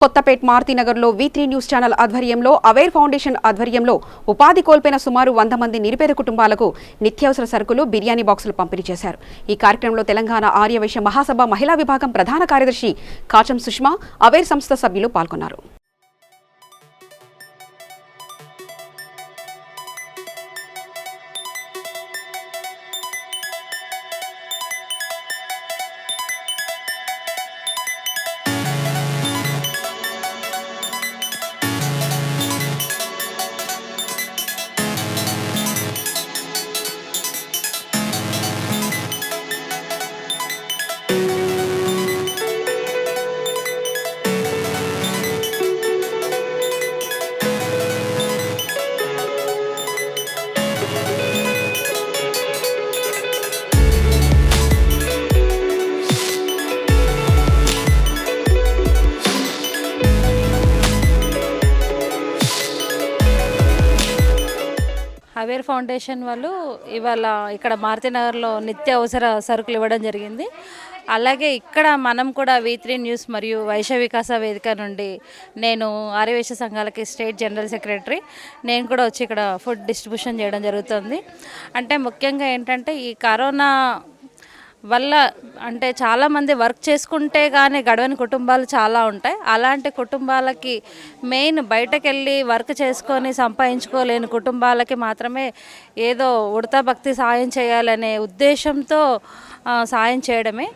Kothapet మారుతినగర్లో V3 news channel ఆధ్వర్యంలో aware foundation ఆధ్వర్యంలో ఉపాధి కోల్పోయిన సుమారు 100 మంది నిరుపేద కుటుంబాలకు నిత్యావసర సరుకులు బిర్యానీ బాక్సులు పంపిణీ చేశారు. ఈ కార్యక్రమంలో తెలంగాణ ఆర్యవైశ్య మహాసభ మహిళా విభాగం ప్రధాన కార్యదర్శి కాచం సుష్మా, అవేర్ సంస్థ సభ్యులు పాల్గొన్నారు. అవేర్ ఫౌండేషన్ వాళ్ళు ఇవాళ ఇక్కడ మారుతినగర్లో నిత్యావసర సరుకులు ఇవ్వడం జరిగింది. అలాగే ఇక్కడ మనం కూడా V3 న్యూస్ మరియు వైశ్య వికాస వేదిక నుండి నేను ఆర్యవైశ్య సంఘాలకి స్టేట్ జనరల్ సెక్రటరీ, నేను కూడా వచ్చి ఇక్కడ ఫుడ్ డిస్ట్రిబ్యూషన్ చేయడం జరుగుతుంది. అంటే ముఖ్యంగా ఏంటంటే ఈ కరోనా వల్ల అంటే చాలామంది వర్క్ చేసుకుంటే కానీ గడవని కుటుంబాలు చాలా ఉంటాయి. అలాంటి కుటుంబాలకి మెయిన్ బయటకెళ్ళి వర్క్ చేసుకొని సంపాదించుకోలేని కుటుంబాలకి మాత్రమే ఏదో ఉడతా భక్తి సాయం చేయాలనే ఉద్దేశంతో సాయం చేయడమే.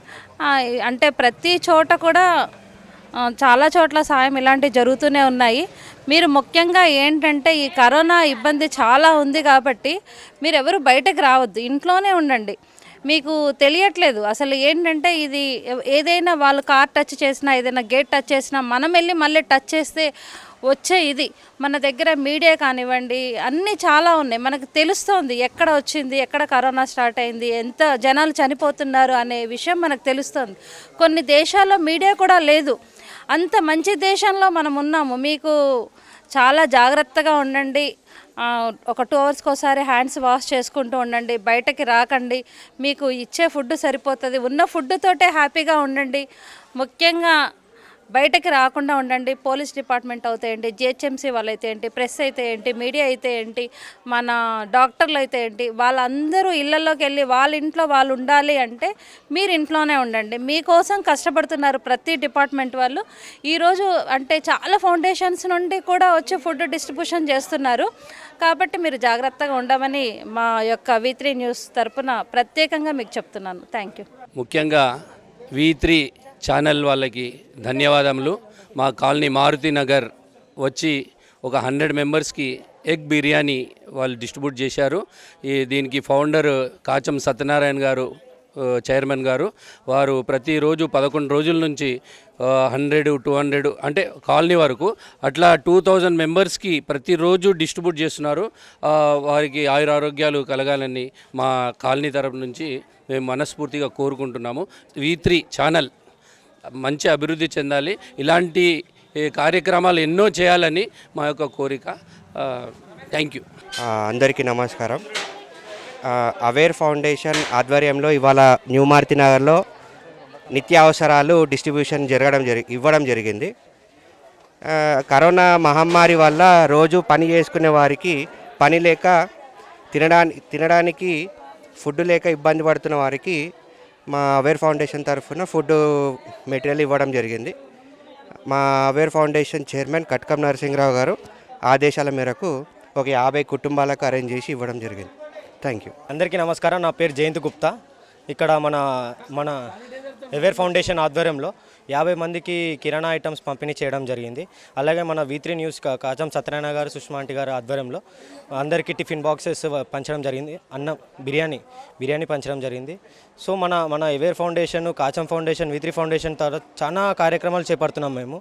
అంటే ప్రతి చోట కూడా చాలా చోట్ల సాయం ఇలాంటివి జరుగుతూనే ఉన్నాయి. మీరు ముఖ్యంగా ఏంటంటే ఈ కరోనా ఇబ్బంది చాలా ఉంది కాబట్టి మీరు ఎవరు బయటకు రావద్దు, ఇంట్లోనే ఉండండి. మీకు తెలియట్లేదు అసలు ఏంటంటే ఇది ఏదైనా వాళ్ళు కార్ టచ్ చేసినా ఏదైనా గేట్ టచ్ చేసినా మనం వెళ్ళి మళ్ళీ టచ్ చేస్తే వచ్చే ఇది మన దగ్గర మీడియా కానివ్వండి అన్నీ చాలా ఉన్నాయి. మనకు తెలుస్తోంది ఎక్కడ వచ్చింది, ఎక్కడ కరోనా స్టార్ట్ అయింది, ఎంత జనాలు చనిపోతున్నారు అనే విషయం మనకు తెలుస్తుంది. కొన్ని దేశాల్లో మీడియా కూడా లేదు. అంత మంచి దేశంలో మనం ఉన్నాము. మీకు చాలా జాగ్రత్తగా ఉండండి. ఒక 2 అవర్స్కి ఒకసారి హ్యాండ్స్ వాష్ చేసుకుంటూ ఉండండి. బయటకి రాకండి. మీకు ఇచ్చే ఫుడ్ సరిపోతుంది. ఉన్న ఫుడ్ తోటే హ్యాపీగా ఉండండి. ముఖ్యంగా బయటకి రాకుండా ఉండండి. పోలీస్ డిపార్ట్మెంట్ అయితే ఏంటి, GHMC వాళ్ళు అయితే ఏంటి, ప్రెస్ అయితే ఏంటి, మీడియా అయితే ఏంటి, మన డాక్టర్లు అయితే ఏంటి, వాళ్ళందరూ ఇళ్లలోకి వెళ్ళి వాళ్ళ ఇంట్లో వాళ్ళు ఉండాలి అంటే మీరు ఇంట్లోనే ఉండండి. మీకోసం కష్టపడుతున్నారు ప్రతి డిపార్ట్మెంట్ వాళ్ళు. ఈరోజు అంటే చాలా ఫౌండేషన్స్ నుండి కూడా వచ్చి ఫుడ్ డిస్ట్రిబ్యూషన్ చేస్తున్నారు. కాబట్టి మీరు జాగ్రత్తగా ఉండమని మా యొక్క V3 న్యూస్ తరపున ప్రత్యేకంగా మీకు చెప్తున్నాను. Thank you. ముఖ్యంగా V3 ఛానల్ వాళ్ళకి ధన్యవాదములు. మా కాలనీ మారుతినగర్ వచ్చి ఒక 100 మెంబర్స్కి ఎగ్ బిర్యానీ వాళ్ళు డిస్ట్రిబ్యూట్ చేశారు. దీనికి ఫౌండర్ కాచం సత్యనారాయణ గారు, చైర్మన్ గారు, వారు ప్రతిరోజు 11 రోజుల నుంచి 100, 200 అంటే కాలనీ వరకు అట్లా 2000 మెంబర్స్కి ప్రతిరోజు డిస్ట్రిబ్యూట్ చేస్తున్నారు. వారికి ఆయురారోగ్యాలు కలగాలని మా కాలనీ తరపు నుంచి మేము మనస్ఫూర్తిగా కోరుకుంటున్నాము. V3 ఛానల్ మంచి అభివృద్ధి చెందాలి, ఇలాంటి కార్యక్రమాలు ఎన్నో చేయాలని మా యొక్క కోరిక. Thank you. అందరికీ నమస్కారం. అవేర్ ఫౌండేషన్ ఆధ్వర్యంలో ఇవాళ న్యూ మారుతినగర్లో నిత్యావసరాలు డిస్ట్రిబ్యూషన్ ఇవ్వడం జరిగింది. కరోనా మహమ్మారి వల్ల రోజు పని చేసుకునే వారికి పని లేక తినడానికి ఫుడ్ లేక ఇబ్బంది పడుతున్న వారికి మా అవేర్ ఫౌండేషన్ తరఫున ఫుడ్ మెటీరియల్ ఇవ్వడం జరిగింది. మా అవేర్ ఫౌండేషన్ చైర్మన్ కట్కం నరసింహరావు గారు ఆదేశాల మేరకు ఒక 50 కుటుంబాలకు అరేంజ్ చేసి ఇవ్వడం జరిగింది. Thank you. అందరికీ నమస్కారం. నా పేరు జయంత్ గుప్తా. ఇక్కడ మన అవేర్ ఫౌండేషన్ ఆధ్వర్యంలో 50 మందికి కిరాణా ఐటమ్స్ పంపిణీ చేయడం జరిగింది. అలాగే మన V3 న్యూస్ కాచం సత్యనారాయణ గారు, సుష్మా ఆంటీ గారు ఆధ్వర్యంలో అందరికీ టిఫిన్ బాక్సెస్ పంచడం జరిగింది. బిర్యానీ పంచడం జరిగింది. సో మన aware foundation, Kacham foundation, V3 foundation తర్వాత చాలా కార్యక్రమాలు చేపడుతున్నాం మేము.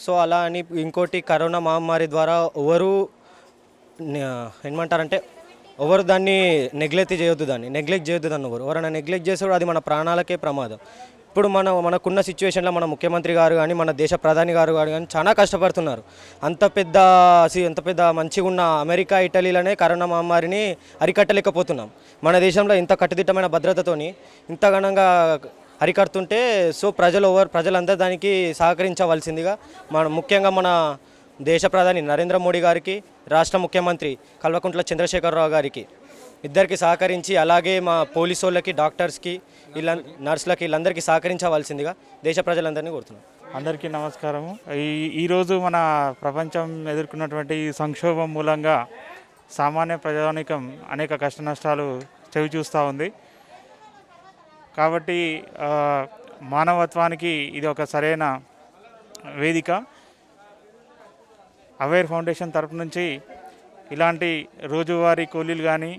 సో అలా అని ఇంకోటి కరోనా మహమ్మారి ద్వారా ఏమంటారంటే ఎవరు దాన్ని నెగ్లెక్ట్ చేయొద్దు దాన్ని ఎవరైనా నెగ్లెక్ట్ చేస్తే అది మన ప్రాణాలకే ప్రమాదం. ఇప్పుడు మనకున్న సిచ్యువేషన్లో మన ముఖ్యమంత్రి గారు కానీ మన దేశ ప్రధాని గారు కానీ చాలా కష్టపడుతున్నారు. అంత పెద్ద మంచిగా ఉన్న అమెరికా, ఇటలీలోనే కరోనా మహమ్మారిని అరికట్టలేకపోతున్నాం. మన దేశంలో ఇంత కట్టుదిట్టమైన భద్రతతోని ఇంత ఘనంగా అరికడుతుంటే సో ప్రజలందరూ దానికి సహకరించవలసిందిగా ముఖ్యంగా మన దేశ ప్రధాని నరేంద్ర మోడీ గారికి, రాష్ట్ర ముఖ్యమంత్రి కల్వకుంట్ల చంద్రశేఖరరావు గారికి ఇద్దరికి సహకరించి, అలాగే మా పోలీసు వాళ్ళకి, డాక్టర్స్కి, నర్సులకి వీళ్ళందరికీ సహకరించవలసిందిగా దేశ ప్రజలందరినీ కోరుతున్నాం. అందరికీ నమస్కారము. ఈరోజు మన ప్రపంచం ఎదుర్కొన్నటువంటి ఈ సంక్షోభం మూలంగా సామాన్య ప్రజానికం అనేక కష్ట నష్టాలు చవి చూస్తూ ఉంది. కాబట్టి మానవత్వానికి ఇది ఒక సరైన వేదిక. అవేర్ ఫౌండేషన్ తరపు నుంచి ఇలాంటి రోజువారీ కూలీలు కానీ,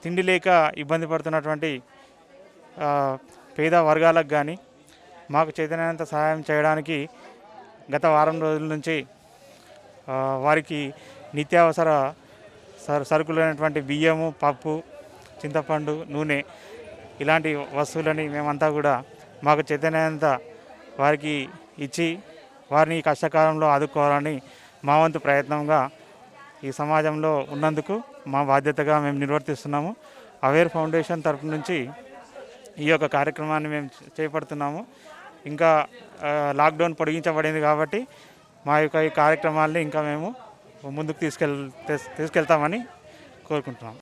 తిండి లేక ఇబ్బంది పడుతున్నటువంటి పేద వర్గాలకు కానీ మాకు చేతనైనంత సహాయం చేయడానికి గత వారం రోజుల నుంచి వారికి నిత్యావసర సరుకులైనటువంటి బియ్యము, పప్పు, చింతపండు, నూనె ఇలాంటి వస్తువులని మేమంతా కూడా మాకు చేతనైనంత వారికి ఇచ్చి వారిని ఈ కష్టకాలంలో ఆదుకోవాలని మా వంతు ప్రయత్నంగా ఈ సమాజంలో ఉన్నందుకు మా బాధ్యతగా మేము నిర్వర్తిస్తున్నాము. అవేర్ ఫౌండేషన్ తరపు నుంచి ఈ యొక్క కార్యక్రమాన్ని మేము చేపడుతున్నాము. ఇంకా లాక్డౌన్ పొడిగించబడింది కాబట్టి మా యొక్క ఈ కార్యక్రమాల్ని ఇంకా మేము ముందుకు తీసుకెళ్తామని కోరుకుంటున్నాము.